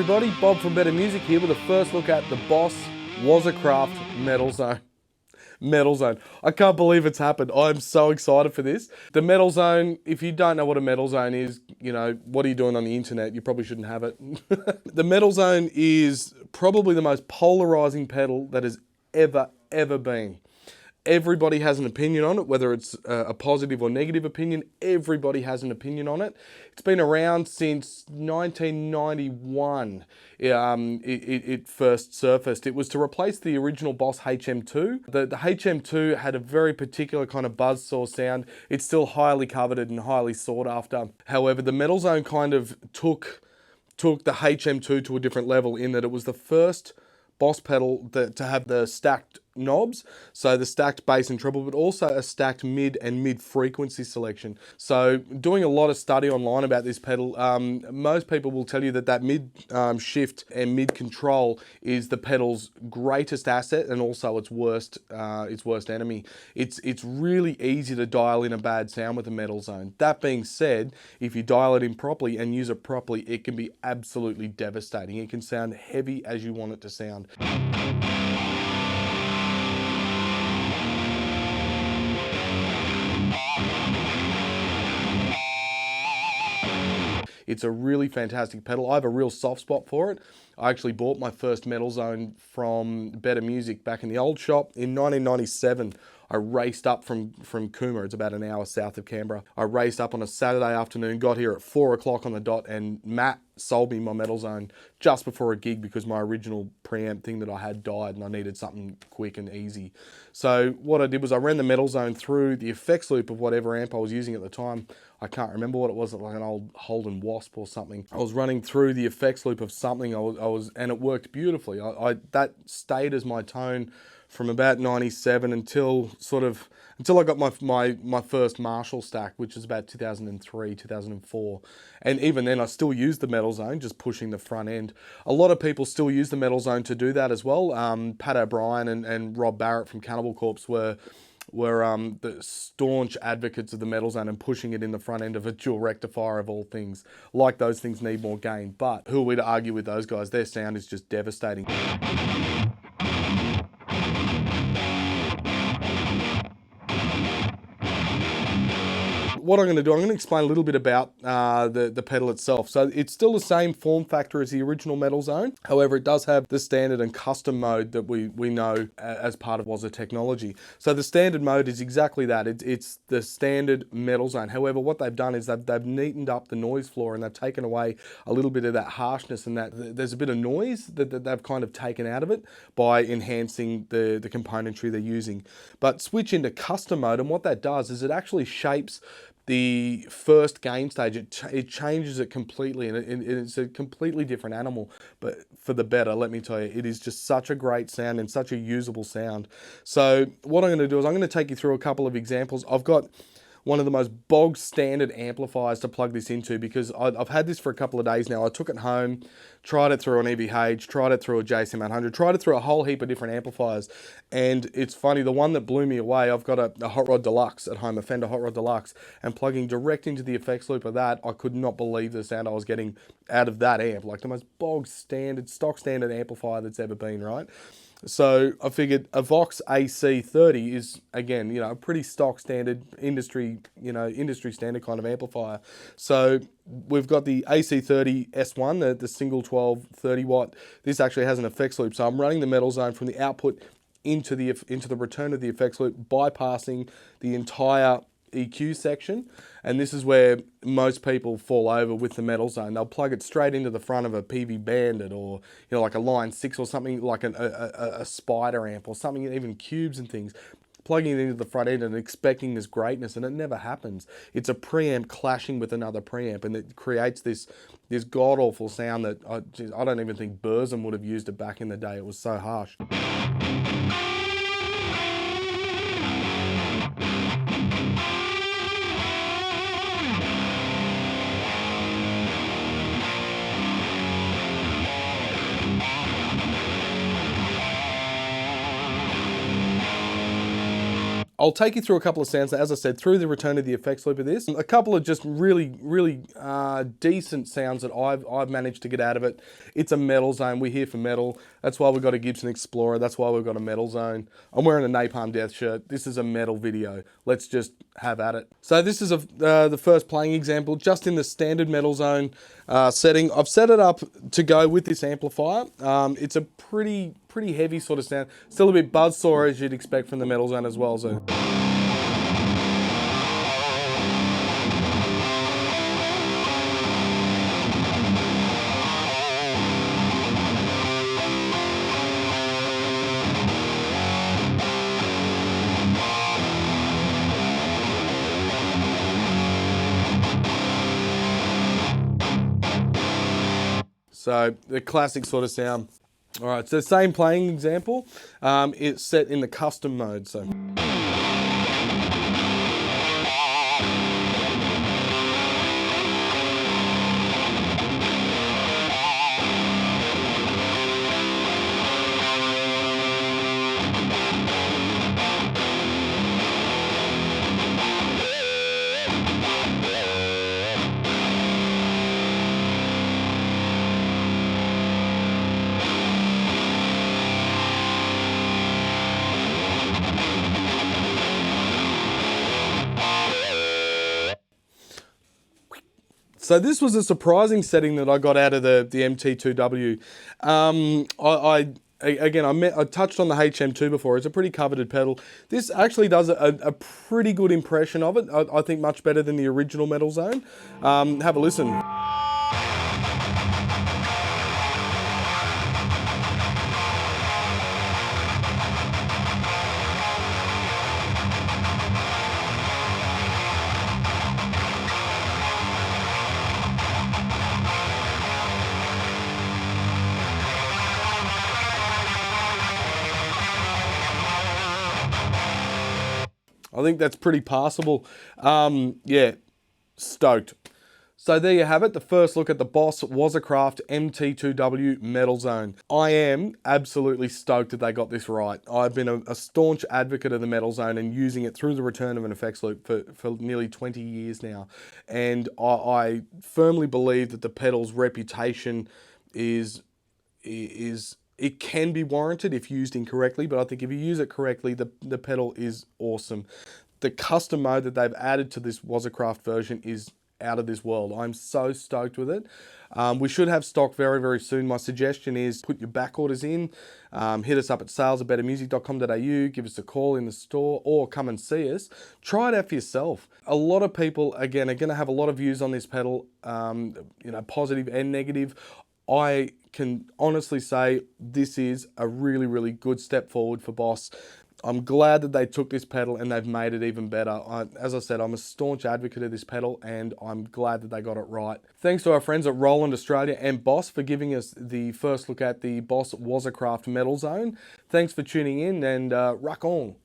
everybody, Bob from Better Music here with a first look at the Boss Waza Craft Metal Zone. Metal Zone. I can't believe it's happened. I'm so excited for this. The Metal Zone, if you don't know what a Metal Zone is, you know, what are you doing on the internet? You probably shouldn't have it. The Metal Zone is probably the most polarising pedal that has ever been. Everybody has an opinion on it, whether it's a positive or negative opinion. Everybody has an opinion on it. It's been around since 1991. It first surfaced. It was to replace the original Boss HM2. The HM2 had a very particular kind of buzzsaw sound. It's still highly coveted and highly sought after. However, the Metal Zone kind of took the HM2 to a different level in that it was the first Boss pedal to have the stacked knobs, so the stacked bass and treble, but also a stacked mid and mid frequency selection. So doing a lot of study online about this pedal, most people will tell you that mid shift and mid control is the pedal's greatest asset and also its worst enemy. It's really easy to dial in a bad sound with a Metal Zone. That being said, if you dial it in properly and use it properly, it can be absolutely devastating. It can sound heavy as you want it to sound. It's a really fantastic pedal. I have a real soft spot for it. I actually bought my first Metal Zone from Better Music back in the old shop in 1997. I raced up from Cooma, it's about an hour south of Canberra. I raced up on a Saturday afternoon, got here at 4 o'clock on the dot, and Matt sold me my Metal Zone just before a gig because my original preamp thing that I had died and I needed something quick and easy. So what I did was I ran the Metal Zone through the effects loop of whatever amp I was using at the time. I can't remember what it was, like an old Holden Wasp or something. I was running through the effects loop of something, and it worked beautifully. That stayed as my tone from about 97 until I got my first Marshall stack, which was about 2003, 2004. And even then I still used the Metal Zone, just pushing the front end. A lot of people still use the Metal Zone to do that as well. Pat O'Brien and Rob Barrett from Cannibal Corpse were the staunch advocates of the Metal Zone and pushing it in the front end of a dual rectifier of all things. Like those things need more gain, but who are we to argue with those guys? Their sound is just devastating. What I'm going to do, I'm going to explain a little bit about the pedal itself. So it's still the same form factor as the original Metal Zone. However, it does have the standard and custom mode that we know as part of Waza technology. So the standard mode is exactly that. It's the standard Metal Zone. However, what they've done is they've neatened up the noise floor and they've taken away a little bit of that harshness and that there's a bit of noise that they've kind of taken out of it by enhancing the componentry they're using. But switch into custom mode, and what that does is it actually shapes the first gain stage. It changes it completely, and it's a completely different animal, but for the better. Let me tell you, it is just such a great sound and such a usable sound. So what I'm going to do is I'm going to take you through a couple of examples. I've got one of the most bog standard amplifiers to plug this into because I've had this for a couple of days now. I took it home, tried it through an EVH, tried it through a JSM 800, tried it through a whole heap of different amplifiers. And it's funny, the one that blew me away, I've got a Hot Rod Deluxe at home, a Fender Hot Rod Deluxe, and plugging direct into the effects loop of that, I could not believe the sound I was getting out of that amp. Like the most bog standard, stock standard amplifier that's ever been, right? So I figured a Vox AC30 is, again, you know, a pretty stock standard industry standard kind of amplifier. So we've got the AC30 S1, the single 12 30 watt. This actually has an effects loop. So I'm running the Metal Zone from the output into the return of the effects loop, bypassing the entire EQ section, and this is where most people fall over with the Metal Zone. They'll plug it straight into the front of a PV Bandit or, you know, like a Line 6 or something, like a Spider amp or something, even cubes and things, plugging it into the front end and expecting this greatness, and it never happens. It's a preamp clashing with another preamp, and it creates this god-awful sound that I don't even think Burzum would have used it back in the day. It was so harsh. I'll take you through a couple of sounds, as I said, through the return of the effects loop of this. A couple of just really decent sounds that I've managed to get out of it. It's a metal zone. We're here for metal. That's why we've got a Gibson Explorer. That's why we've got a metal zone. I'm wearing a Napalm Death shirt. This is a metal video. Let's just have at it. So this is the first playing example, just in the standard metal zone setting. I've set it up to go with this amplifier. It's a pretty heavy sort of sound. Still a bit buzzsaw, as you'd expect from the metal zone as well. So. So the classic sort of sound. All right, so same playing example. It's set in the custom mode. So. So this was a surprising setting that I got out of the MT-2w. I touched on the HM2 before. It's a pretty coveted pedal. This actually does a pretty good impression of it. I think much better than the original Metal Zone. Have a listen. I think that's pretty passable. Yeah, stoked. So there you have it, the first look at the Boss Waza Craft MT-2w Metal Zone. I am absolutely stoked that they got this right. I've been a staunch advocate of the Metal Zone and using it through the return of an effects loop for nearly 20 years now. And I firmly believe that the pedal's reputation is it can be warranted if used incorrectly, but I think if you use it correctly, the pedal is awesome. The custom mode that they've added to this Waza Craft version is out of this world. I'm so stoked with it. We should have stock very soon. My suggestion is put your back orders in, hit us up at sales@bettermusic.com.au, give us a call in the store, or come and see us. Try it out for yourself. A lot of people, again, are going to have a lot of views on this pedal, positive and negative. I can honestly say this is a really good step forward for Boss. I'm glad that they took this pedal and they've made it even better. As I said, I'm a staunch advocate of this pedal and I'm glad that they got it right. Thanks to our friends at Roland Australia and Boss for giving us the first look at the Boss Waza Craft Metal Zone. Thanks for tuning in and rock on.